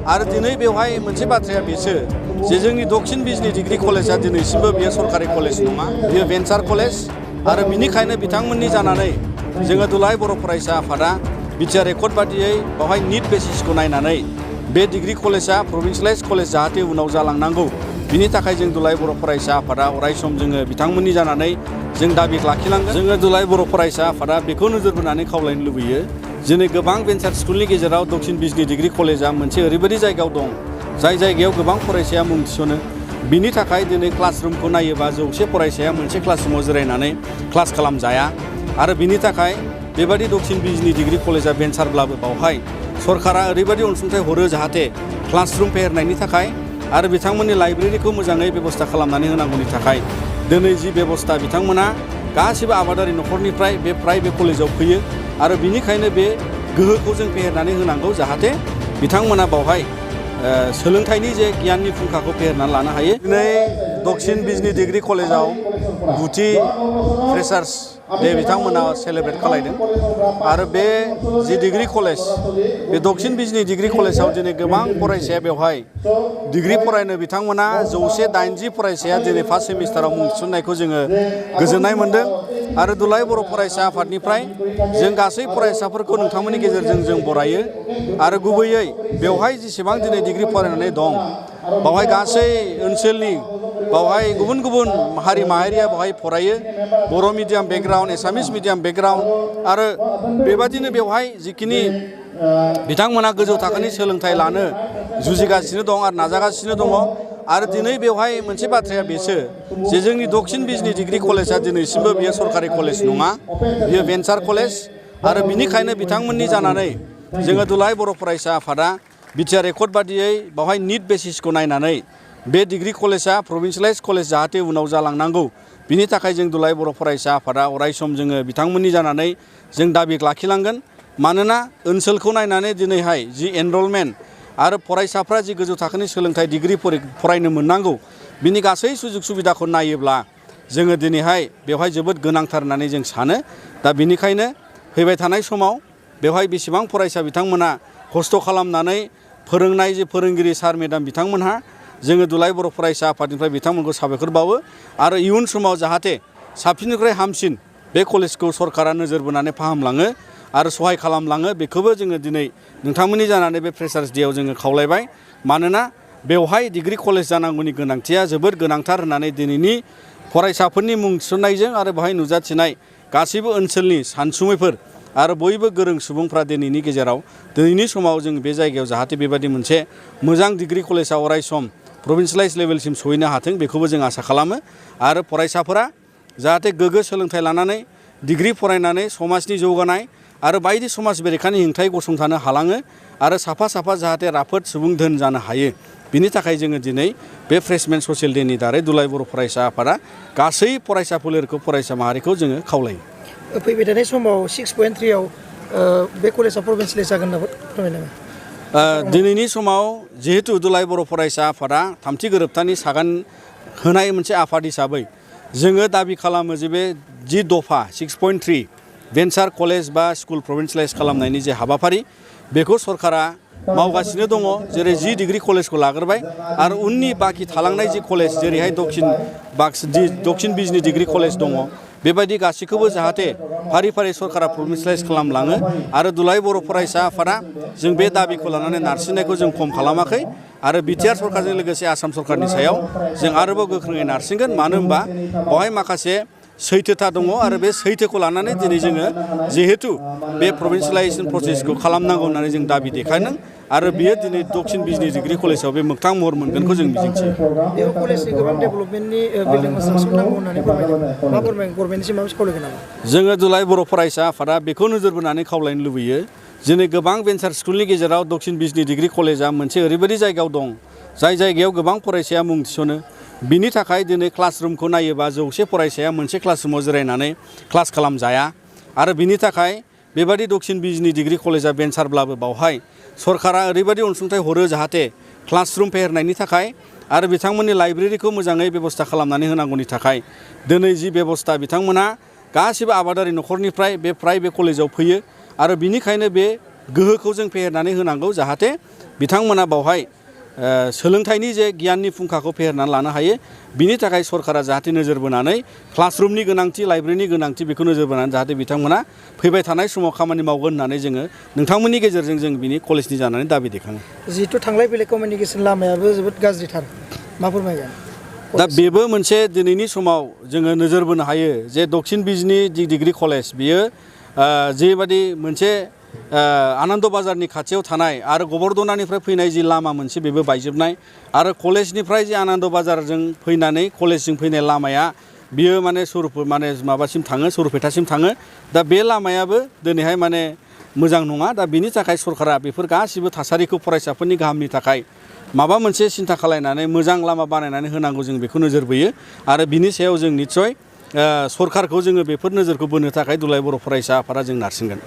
आरो दिनै बेवहाय मोनसे बाथ्राया बेसो जे जोंनि दक्षिण बिजनि डिग्री कलेजआ दिनैसिमबो बेयो सरकारि कलेज नङा, बेयो भेन्सार कलेज आरो बिनिखायनो बिथांमोननि जानानै जोङो दुलाराय बर' फरायसा आफादा बिटिआर रेकर्ड बादियै बेवहाय निट बेसिसखौ नायनानै बे डिग्री कलेजआ प्रभिन्सियेलाइज कलेज जाहाथे उनाव जालांनांगौ बिनि थाखाय जों दुलाराय बर' फरायसा आफादा अरायसम जोङो बिथांमोननि जानानै जों दाबि लाखिलांगोन। जोङो दुलाराय बर' फरायसा आफादा बेखौ नोजोर बोनानै खावलायनो लुबैयो दिनै गोबां भेन्सार स्कुलनि गेजेराव दक्षिण बिजनि डिग्री कलेजआ मोनसे ओरैबायदि जायगायाव दं जाय जायगायाव गोबां फरायसाया मुं थिसनो। बिनि थाखाय दिनै क्लासरुमखौ नायोबा 100 फरायसाया मोनसे क्लासरुमाव जिरायनानै क्लास खालामजाया आरो बिनि थाखाय बेबादि दक्षिण बिजनि डिग्री कलेजआ भेन्सारब्लाबो बावहाय सरकारा ओरैबायदि अनसुंथाइ हरो जाहाथे क्लासरुम फेहेरनायनि थाखाय आरो बिथांमोननि लाइब्रेरिखौ मोजाङै बेबस्था खालामनानै होनांगौनि थाखाय दिनै जि बेबस्था बिथांमोना गासिबो आबादारि न'खरनिफ्राय बे कलेजाव फैयो आरो बिनिखायनो बे गोहोखौ जों फेहेरनानै होनांगौ जाहाथे बिथांमोना बावहाय सोलोंथाइनि जे गियाननि फुंखाखौ फेहेरनानै लानो हायो। दिनै दक्षिण बिजनि डिग्री कलेजाव 9थि फ्रेसार्स डे बिथांमोना सेलेब्रेट खालायदों आरो बे जि डिग्री कलेज बे दक्षिण बिजनि डिग्री कलेजाव दिनै गोबां फरायसाया बेवहाय डिग्री फरायनो बिथांमोना 180 फरायसाया दिनै फार्स्ट सेमिस्टाराव मुं थिसननायखौ जोङो गोजोननाय मोन्दों आरो दुलाराय बर' फरायसा आफादनिफ्राय जों गासै फरायसाफोरखौ नोंथांमोननि गेजेरजों जों बरायो आरो गुबैयै बेवहाय जेसेबां दिनै डिग्री फरायनानै दं बावहाय गासै ओनसोलनि बावहाय गुबुन गुबुन हारि माहारिया बावहाय फरायो, बर' मिडियाम बेकग्राउन्ड, एसामिस मिडियाम बेकग्राउन्ड आरो बेबादिनो बेवहाय जिखिनि बिथांमोना गोजौ थाखोनि सोलोंथाइ लानो जुजिगासिनो दं आरो नाजागासिनो दङ आरो दिनै बेवहाय मोनसे बाथ्राया बेसो जे जोंनि दक्षिण बिजनि डिग्री कलेजआ दिनैसिमबो बेयो सरकारि कलेज नङा, बेयो भेन्सार कलेज आरो बिनिखायनो बिथांमोननि जानानै जोङो दुलाराय बर' फरायसा आफादा बिटिआर रेकर्ड बादियै बेवहाय निट बेसिसखौ नायनानै बे डिग्री कलेजआ प्रभिन्सियेलाइज कलेज जाहाथे उनाव जालांनांगौ बिनि थाखाय जों दुलाराय बर' फरायसा आफादा अरायसम जोङो बिथांमोननि जानानै जों दाबि लाखिलांगोन। मानोना ओनसोलखौ नायनानै दिनैहाय जि एनरलमेन्ट आरो फरायसाफ्रा जि गोजौ थाखोनि सोलोंथाइ डिग्री फरायनो मोननांगौ बिनि गासै सुजुग सुबिदाखौ नायोब्ला जोङो दिनैहाय बेवहाय जोबोद गोनांथार होननानै जों सानो। दा बिनिखायनो फैबाय थानाय समाव बेवहाय बेसेबां फरायसा बिथांमोना खस्थ' खालामनानै फोरोंनाय जे फोरोंगिरि सार मेडाम बिथांमोनहा जोङो दुलाराय बर' फरायसा आफादनिफ्राय बिथांमोनखौ साबायखर बावो आरो इयुन समाव जाहाथे साबसिननिफ्राय हामसिन बे कलेजखौ सरकारा नोजोर बोनानै फाहामलाङो आरो सहाय खालामलाङो बेखौबो जोङो दिनै नोंथांमोननि जानानै बे फ्रेसार्स डेआव जोङो खावलायबाय। मानोना बेवहाय डिग्री कलेज जानांगौनि गोनांथिया जोबोद गोनांथार होननानै दिनैनि फरायसाफोरनि मुं थिसननायजों आरो बेवहाय नुजाथिनाय गासैबो ओनसोलनि सानसुमैफोर आरो बयबो गोरों सुबुंफ्रा दिनैनि गेजेराव दिनैनि समाव जों बे जायगायाव जाहाथे बेबादि मोनसे मोजां डिग्री कलेजआ अरायसम प्रभिन्सियेलाइज लेभेलसिम सहैनो हाथों बेखौबो जों आसा खालामो आरो फरायसाफोरा जाहाथे गोग्गो सोलोंथाइ लानानै डिग्री फरायनानै समाजनि जौगानाय आरो बायदि समाज बेरेखानि हेंथायै गसंथानो हालाङो आरो साफा साफा जाहाथे राफोद सुबुं धोन जानो हायो बिनि थाखाय जोङो दिनै बे फ्रेशमेन ससियेल डेनि दारै दुलाराय बर' फरायसा आफादा गासै फरायसा फोलेरखौ फरायसा माहारिखौ जोङो खावलायो। फैबाय थानाय समाव 6.3 आव बे कलेजआ प्रभिन्सियेलाइज जागोन होनना फोरमायनाङा। दिनैनि समाव जिहेतु दुलाराय बर' फरायसा आफादा थामथि गोरोबथानि सागान होनाय मोनसे आफाद हिसाबै जोङो दाबि खालामो जे बे जि दफा 6.3 भेन्सार कलेज बा स्कुल प्रभिन्सियेलाइज खालामनायनि जे हाबाफारि बेखौ सरकारा मावगासिनो दङ। जेरै जि डिग्री कलेजखौ लाग्रोबाय आरो उननि बाखि थालांनाय जि कलेज जेरैहाय दक्षिण बिजनि डिग्री कलेज दङ बेबायदि गासैखौबो जाहाथे फारि फारि सरकारा प्रभिन्सियेलाइज खालामलाङो आरो दुलाराय बर' फरायसा आफादा जों बे दाबिखौ लानानै नारसिननायखौ जों खम खालामाखै आरो बिटिआर सरकारजों लोगोसे आसाम सरकारनि सायाव जों आरोबाव गोख्रोङै नारसिनगोन। मानो होनबा बेवहाय माखासे सैथोथा दङ आरो बे सैथोखौ लानानै दिनै जोङो जिहेतु बे प्रभिन्सियेलाइजेसन प्रसेसखौ खालामनांगौ होननानै जों दाबि देखायदों आरो बियो दिनै दक्षिण बिजनि डिग्री कलेजाव बे मोगथां महर मोनगोनखौ जों मिजिंथियो। बेयाव कलेजनि गोबां डेभेलपमेन्टनि बिल्डिं कनस्ट्राक्सन नांगौ होननानै फोरमायदों। मा फोरमायगोन गभर्नमेन्टनिसिम माबा खावलायगोन नामा? जोङो दुलाराय बर' फरायसा आफादा बेखौ नोजोर बोनानै खावलायनो लुबैयो दिनै गोबां भेन्सार स्कुलनि गेजेराव दक्षिण बिजनि डिग्री कलेजआ मोनसे ओरैबायदि जायगायाव दं जाय जायगायाव गोबां फरायसाया मुं थिसनो। बिनि थाखाय दिनै क्लासरुमखौ नायोबा 100 फरायसाया मोनसे क्लासरुमाव जिरायनानै क्लास खालामजाया आरो बिनि थाखाय बेबादि दक्षिण बिजनि डिग्री कलेजआ भेन्सारब्लाबो बावहाय सरकारा ओरैबायदि अनसुंथाइ हरो जाहाथे क्लासरुम फेहेरनायनि थाखाय आरो बिथांमोननि लाइब्रेरिखौ मोजाङै बेबस्था खालामनानै होनांगौनि थाखाय दिनै जि बेबस्था बिथांमोना गासिबो आबादारि न'खरनिफ्राय बे कलेजाव फैयो आरो बिनिखायनो बे गोहोखौ जों फेहेरनानै होनांगौ जाहाथे बिथांमोना बावहाय सोलोंथाइनि जे गियाननि फुंखाखौ फेहेरनानै लानो हायो बिनि थाखाय सरकारा जाहाथे नोजोर बोनानै क्लासरुमनि गोनांथि लाइब्रेरिनि गोनांथि बेखौ नोजोर बोनानै जाहाथे बिथांमोना फैबाय थानाय समाव खामानि मावगोन होननानै जोङो नोंथांमोननि गेजेरजों जों बिनि कलेजनि जानानै दाबि दैखाङो। जिहेथु थांलाय फैलाय कमिउनिकेसन लामायाबो जोबोद गाज्रिथार मा फोरमायगोन? दा बेबो मोनसे दिनैनि समाव जोङो नोजोर बोनो हायो जे दक्षिण बिजनि डिग्री कलेज बियो जेबादि मोनसे आनन्द बाजारनि खाथियाव थानाय आरो गबर्धनानिफ्राय फैनाय जि लामा मोनसे बेबो बायजोबनाय आरो कलेजनिफ्राय जे आनन्द बाजारजों फैनानै कलेजजों फैनाय लामाया बियो माने माबासिम थाङो सरुपेटासिम थाङो। दा बे लामायाबो दिनैहाय माने मोजां नङा। दा बिनि थाखाय सरकारा बेफोर गासिबो थासारिखौ फरायसाफोरनि गाहामनि थाखाय माबा मोनसे सिन्था खालायनानै मोजां लामा बानायनानै होनांगौ जों बेखौ नोजोर बोयो आरो बिनि सायाव जों निस्सय सरकारखौ जोङो बेफोर नोजोरखौ बोनो थाखाय दुलाराय बर' फरायसा आफादा जों नारसिनगोन।